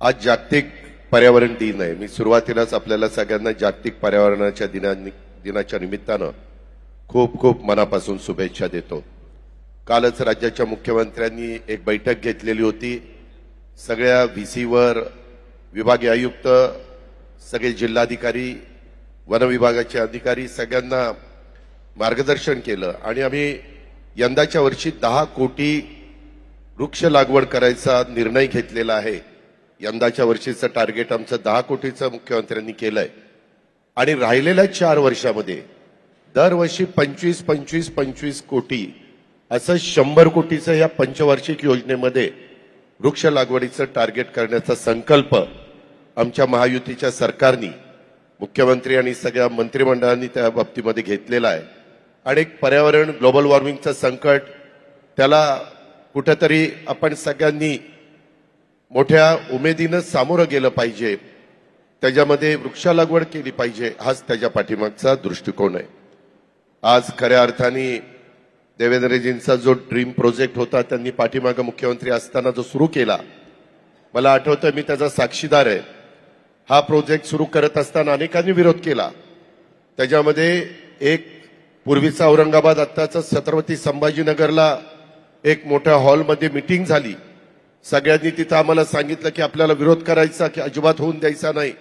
Speaker 3: आज जागतिक पर्यावरण दिन आहे. मी सुरुवातीलाच आपल्याला सगळ्यांना जागतिक पर्यावरणाच्या दिनाच्या निमित्तानं खूप खूप मनापासून शुभेच्छा देतो. कालच राज्याच्या मुख्यमंत्र्यांनी एक बैठक घेतलेली होती. सगळ्या VCवर, विभागीय आयुक्त, सगळे जिल्हाधिकारी, वन विभागाचे अधिकारी सगळ्यांना मार्गदर्शन केलं आणि आम्ही यंदाच्या वर्षी 10 कोटी वृक्ष लागवड करायचा निर्णय घेतलेला आहे. यंदाच्या वर्षीचं टार्गेट आमचं 10 कोटीचं मुख्यमंत्र्यांनी केलंय आणि राहिलेल्या 4 वर्षामध्ये दरवर्षी 25-25-25 कोटी असं 100 कोटीचं या पंचवार्षिक योजनेमध्ये वृक्ष लागवडीचं टार्गेट करण्याचा संकल्प आमच्या महायुतीच्या सरकारनी, मुख्यमंत्री आणि सगळ्या मंत्रिमंडळांनी त्या बाबतीमध्ये घेतलेला आहे. आणि एक पर्यावरण, ग्लोबल वॉर्मिंगचं संकट, त्याला कुठेतरी आपण सगळ्यांनी मोठ्या उमेदीनं सामोरं गेलं पाहिजे, त्याच्यामध्ये वृक्ष लागवड केली पाहिजे, हाच त्याच्या पाठीमागचा दृष्टिकोन आहे. आज खऱ्या अर्थाने देवेंद्रजींचा जो ड्रीम प्रोजेक्ट होता त्यांनी पाठीमागं मुख्यमंत्री असताना जो सुरू केला, मला आठवतं मी त्याचा साक्षीदार आहे. हा प्रोजेक्ट सुरू करत असताना अनेकांनी विरोध केला. त्याच्यामध्ये एक पूर्वीचा औरंगाबाद, आत्ताचा छत्रपती संभाजीनगरला एक मोठ्या हॉलमध्ये मीटिंग झाली. सगळ्यांनी तिथं आम्हाला सांगितलं की आपल्याला विरोध करायचा, की अजिबात होऊन द्यायचा नाही.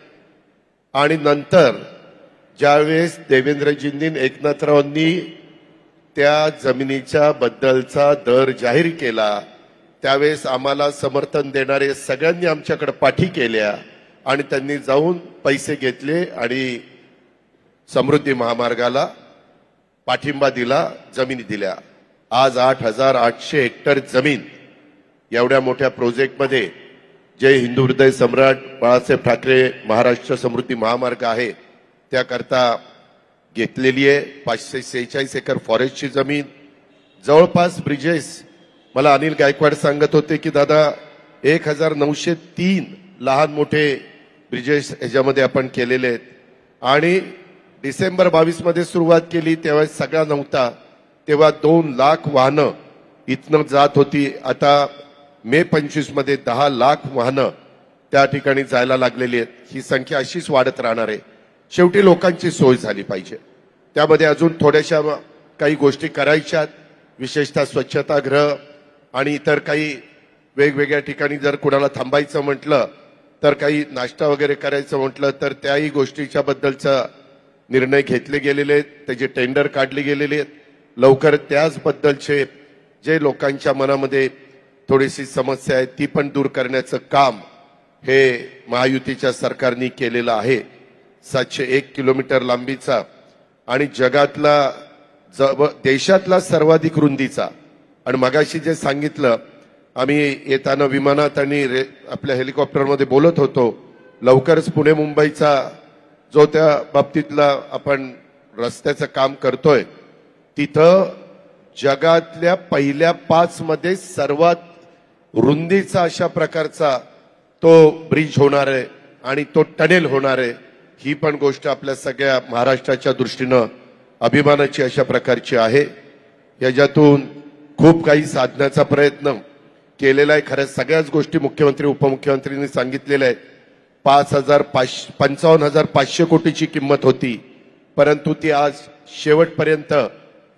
Speaker 3: आणि नंतर ज्यावेळेस देवेंद्रजींनी, एकनाथरावांनी त्या जमिनीच्या बद्दलचा दर जाहीर केला, त्यावेळेस आम्हाला समर्थन देणारे सगळ्यांनी आमच्याकडे पाठी केल्या आणि त्यांनी जाऊन पैसे घेतले आणि समृद्धी महामार्गाला पाठिंबा दिला, जमिनी दिल्या. आज 8,800 हेक्टर जमीन एवढ्या मोठ्या प्रोजेक्टमध्ये जे हिंदू हृदय सम्राट बाळासाहेब ठाकरे महाराष्ट्र समृद्धी महामार्ग आहे त्याकरता घेतलेली आहे. 546 एकर फॉरेस्टची जमीन, जवळपास ब्रिजेस, मला अनिल गायकवाड सांगत होते की दादा 1903 लहान मोठे ब्रिजेस ह्याच्यामध्ये आपण केलेले आहेत. आणि डिसेंबर 22 मध्ये सुरुवात केली तेव्हा सगळा नव्हता, तेव्हा 2 लाख वाहनं इथनं जात होती. आता मे 25 मध्ये 10 लाख वाहनं त्या ठिकाणी जायला लागलेली आहेत. ही संख्या अशीच वाढत राहणार आहे. शेवटी लोकांची सोय झाली पाहिजे. त्यामध्ये अजून थोड्याशा काही गोष्टी करायच्या, विशेषतः स्वच्छतागृह आणि इतर काही वेगवेगळ्या ठिकाणी जर कुणाला थांबायचं म्हटलं तर काही नाश्ता वगैरे करायचं म्हटलं तर त्याही गोष्टीच्या बद्दलचा निर्णय घेतले गेलेले आहेत. त्याचे टेंडर काढले गेलेले आहेत. लवकर त्याचबद्दलचे जे लोकांच्या मनामध्ये थोडीशी समस्या आहे ती पण दूर करण्याचं काम हे महायुतीच्या सरकारने केलेलं आहे. 701 किलोमीटर लांबीचा आणि जगातला देशातला सर्वाधिक रुंदीचा. आणि मगाशी जे सांगितलं, आम्ही येताना विमानात आणि आपल्या हेलिकॉप्टरमध्ये बोलत होतो, लवकरच पुणे मुंबईचा जो त्या बाबतीतला आपण रस्त्याचं काम करतोय तिथं जगातल्या पहिल्या 5 मध्ये सर्वात रुंदीचा अशा प्रकारचा तो ब्रिज होणार आहे आणि तो टनेल होणार आहे. ही पण गोष्ट आपल्या सगळ्या महाराष्ट्राच्या दृष्टीनं अभिमानाची अशा प्रकारची आहे. याच्यातून खूप काही साधण्याचा प्रयत्न केलेला आहे. खरं सगळ्याच गोष्टी मुख्यमंत्री उपमुख्यमंत्र्यांनी सांगितलेल्या आहेत. 55,500 कोटीची किंमत होती, परंतु ती आज शेवटपर्यंत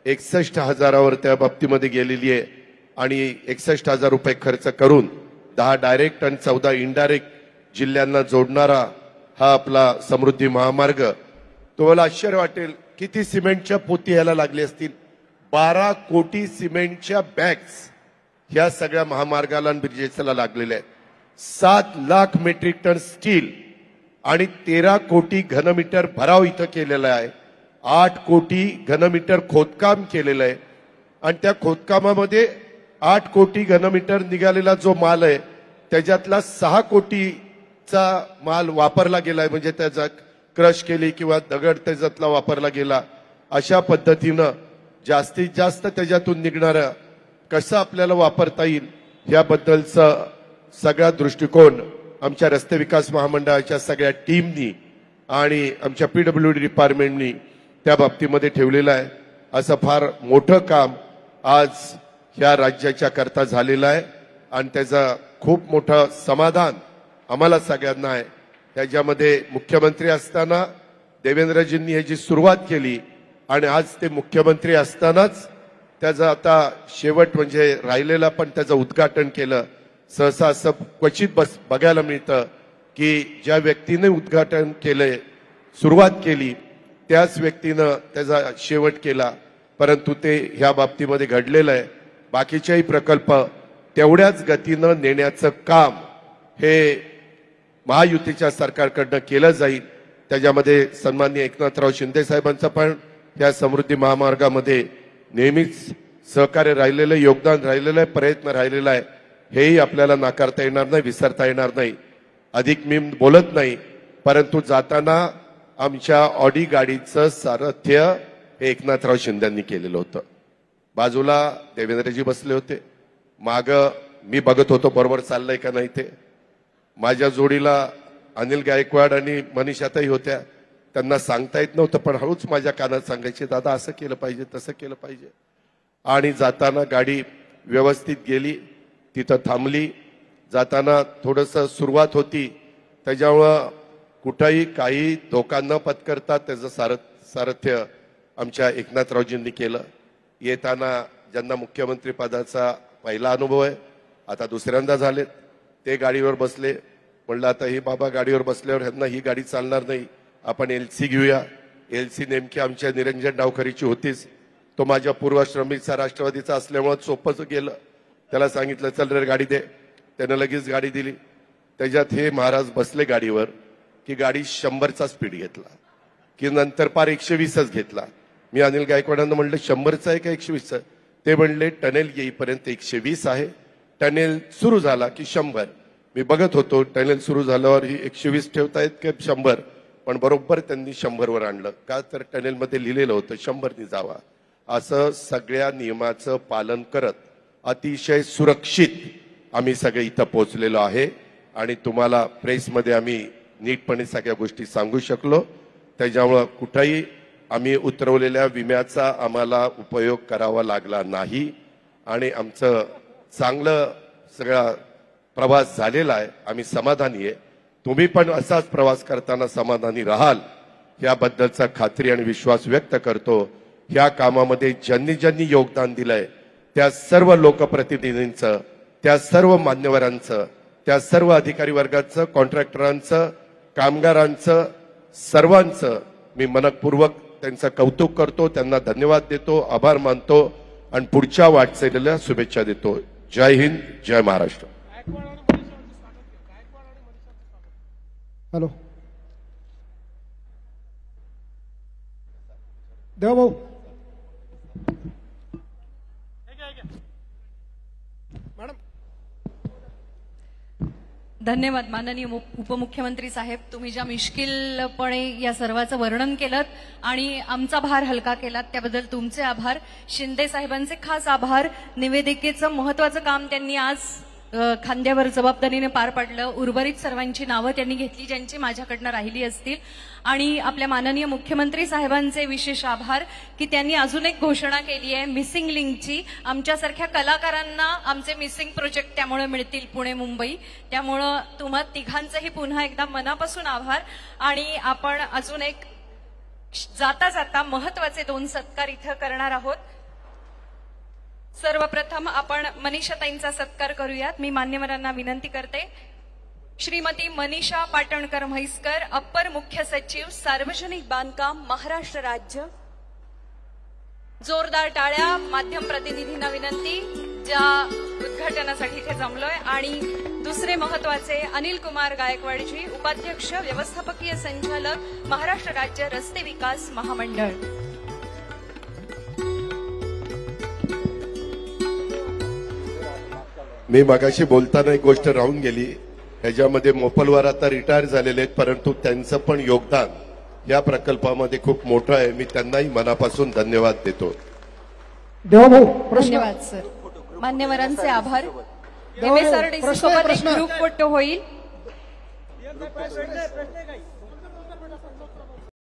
Speaker 3: 61,000वर त्या बाबतीमध्ये गेलेली आहे. आणि 61,000 रुपये खर्च करून 10 डायरेक्ट आणि 14 इनडायरेक्ट जिल्ह्यांना जोडणारा हा आपला समृद्धी महामार्ग. तुम्हाला आश्चर्य वाटेल किती सिमेंटच्या पोती यायला लागली असतील. 12 कोटी सिमेंटच्या बॅग्स ह्या सगळ्या महामार्गाला आणि ब्रिजेसला लागलेल्या आहेत. 7 लाख मेट्रिक टन स्टील आणि 13 कोटी घनमीटर भराव इथं केलेला आहे. 8 कोटी घनमीटर खोदकाम केलेलं आहे. आणि त्या खोदकामामध्ये 8 कोटी घनमीटर निघालेला जो माल आहे त्याच्यातला 6 कोटीचा माल वापरला गेलाय, म्हणजे त्याचा क्रश केली किंवा दगड त्याच्यातला वापरला गेला. अशा पद्धतीनं जास्तीत जास्त त्याच्यातून निघणारं कसं आपल्याला वापरता येईल याबद्दलचा सगळा दृष्टिकोन आमच्या रस्ते विकास महामंडळाच्या सगळ्या टीमनी आणि आमच्या PWD डिपार्टमेंटनी त्या बाबतीमध्ये ठेवलेलं आहे. असं फार मोठं काम आज ह्या राज्याच्या करता झालेलं आहे आणि त्याचं खूप मोठं समाधान आम्हाला सगळ्यांना आहे. त्याच्यामध्ये मुख्यमंत्री असताना देवेंद्रजींनी ह्याची सुरुवात केली आणि आज ते मुख्यमंत्री असतानाच त्याचं आता शेवट म्हणजे राहिलेला पण त्याचं उद्घाटन केलं. सहसा असं क्वचित बघायला मिळतं की ज्या व्यक्तीने उद्घाटन केलंय, सुरुवात केली, त्याच व्यक्तीनं त्याचा शेवट केला. परंतु ते ह्या बाबतीमध्ये घडलेलं आहे. बाकीचेही प्रकल्प तेवढ्याच गतीनं नेण्याचं काम हे महायुतीच्या सरकारकडनं केलं जाईल. त्याच्यामध्ये सन्माननीय एकनाथराव शिंदे साहेबांचं पण या समृद्धी महामार्गामध्ये नेहमीच सहकार्य राहिलेलं, योगदान राहिलेलं आहे, प्रयत्न राहिलेला आहे. हेही आपल्याला नाकारता येणार नाही, विसरता येणार नाही. अधिक मी बोलत नाही, परंतु जाताना आमच्या ऑडी गाडीचं सारथ्य हे एकनाथराव शिंदेंनी केलेलं होतं. बाजूला देवेंद्रजी बसले होते, माग मी बघत होतो बरोबर चाललंय का नाही ते. माझ्या जोडीला अनिल गायकवाड आणि मनीषाताई होत्या. त्यांना सांगता येत नव्हतं, पण हळूच माझ्या कानात सांगायचे, दादा असं केलं पाहिजे, तसं केलं पाहिजे. आणि जाताना गाडी व्यवस्थित गेली, तिथं थांबली. जाताना थोडंसं सुरुवात होती, त्याच्यामुळं कुठंही काही धोका न पत्करता त्याचं सारथ्य आमच्या एकनाथरावजींनी केलं. येताना ज्यांना मुख्यमंत्री पदाचा पहिला अनुभव आहे, आता दुसऱ्यांदा झालेत, ते गाडीवर बसले. म्हणलं आता ही बाबा गाडीवर बसल्यावर ह्यांना ही गाडी चालणार नाही, आपण LC घेऊया. LC नेमकी आमच्या निरंजन डावखरीची होतीच. तो माझ्या पूर्वाश्रमीचा राष्ट्रवादीचा असल्यामुळे सोपंच गेलं. त्याला सांगितलं चल रे गाडी दे, त्यानं लगेच गाडी दिली. त्याच्यात हे महाराज बसले गाडीवर की गाडी 100चा स्पीड घेतला, की नंतर पार 120च घेतला. मी अनिल गायकवाडांना म्हणलं 100चा आहे का 120चा? ते म्हणले टनेल येईपर्यंत 120 आहे, टनेल सुरू झाला की 100. मी बघत होतो टनेल सुरू झाल्यावर ही 120 ठेवतायत की 100, पण बरोबर त्यांनी 100वर आणलं. का तर टनेलमध्ये लिहिलेलं होतं 100नी जावा. असं सगळ्या नियमाचं पालन करत अतिशय सुरक्षित आम्ही सगळे इथं पोहोचलेलो आहे आणि तुम्हाला प्रेसमध्ये आम्ही नीटपणे सगळ्या गोष्टी सांगू शकलो. त्याच्यामुळं कुठेही आम्ही उतरवलेल्या विम्याचा आम्हाला उपयोग करावा लागला नाही आणि आमचं चांगलं सगळा प्रवास झालेला आहे. आम्ही समाधानी आहे. तुम्ही पण असाच प्रवास करताना समाधानी राहाल याबद्दलचा खात्री आणि विश्वास व्यक्त करतो. ह्या कामामध्ये ज्यांनी ज्यांनी योगदान दिलंय त्या सर्व लोकप्रतिनिधींचं, त्या सर्व मान्यवरांचं, त्या सर्व अधिकारी वर्गाचं, कॉन्ट्रॅक्टरांचं, कामगारांचं, सर्वांचं मी मनपूर्वक त्यांचं कौतुक करतो. त्यांना धन्यवाद देतो, आभार मानतो आणि पुढच्या वाटचालीला शुभेच्छा देतो. जय हिंद, जय महाराष्ट्र.
Speaker 4: हॅलो देवाभाऊ.
Speaker 5: धन्यवाद माननीय उपमुख्यमंत्री साहेब. तुम्ही ज्या मिश्किलपणे या सर्वाचं वर्णन केलं आणि आमचा भार हलका केलात त्याबद्दल तुमचे आभार. शिंदे साहेबांचे खास आभार. निवेदिकेचं महत्वाचं काम त्यांनी आज खांद्यावर जबाबदारीने पार पाडलं. उर्वरित सर्वांची नावं त्यांनी घेतली ज्यांची माझ्याकडनं राहिली असतील. आणि आपल्या माननीय मुख्यमंत्री साहेबांचे विशेष आभार की त्यांनी अजून एक घोषणा केली आहे मिसिंग लिंकची. आमच्यासारख्या कलाकारांना आमचे मिसिंग प्रोजेक्ट त्यामुळे मिळतील पुणे मुंबई. त्यामुळं तुम्हा तिघांचंही पुन्हा एकदा मनापासून आभार. आणि आपण अजून एक जाता जाता महत्वाचे 2 सत्कार इथं करणार आहोत. सर्वप्रथम आपण मनीषाताईंचा सत्कार करूयात. मी मान्यवरांना विनंती करते. श्रीमती मनीषा पाटणकर म्हैसकर, अप्पर मुख्य सचिव सार्वजनिक बांधकाम महाराष्ट्र राज्य. जोरदार टाळ्या. माध्यम प्रतिनिधींना विनंती ज्या उद्घाटनासाठी इथे जमलोय. आणि दुसरे महत्वाचे अनिल कुमार गायकवाडजी, उपाध्यक्ष व्यवस्थापकीय संचालक महाराष्ट्र राज्य रस्ते विकास महामंडळ.
Speaker 3: मी मगाशी बोलताना एक गोष्ट राहून गेली. ह्याच्यामध्ये मोपलवार आता रिटायर झालेले आहेत, परंतु त्यांचं पण योगदान या प्रकल्पामध्ये खूप मोठं आहे. मी त्यांनाही मनापासून धन्यवाद देतो.
Speaker 4: देवाभाऊ
Speaker 5: धन्यवाद सर. मान्यवरांचे आभार. MSRDC सोबत एक ग्रुप फोटो होईल.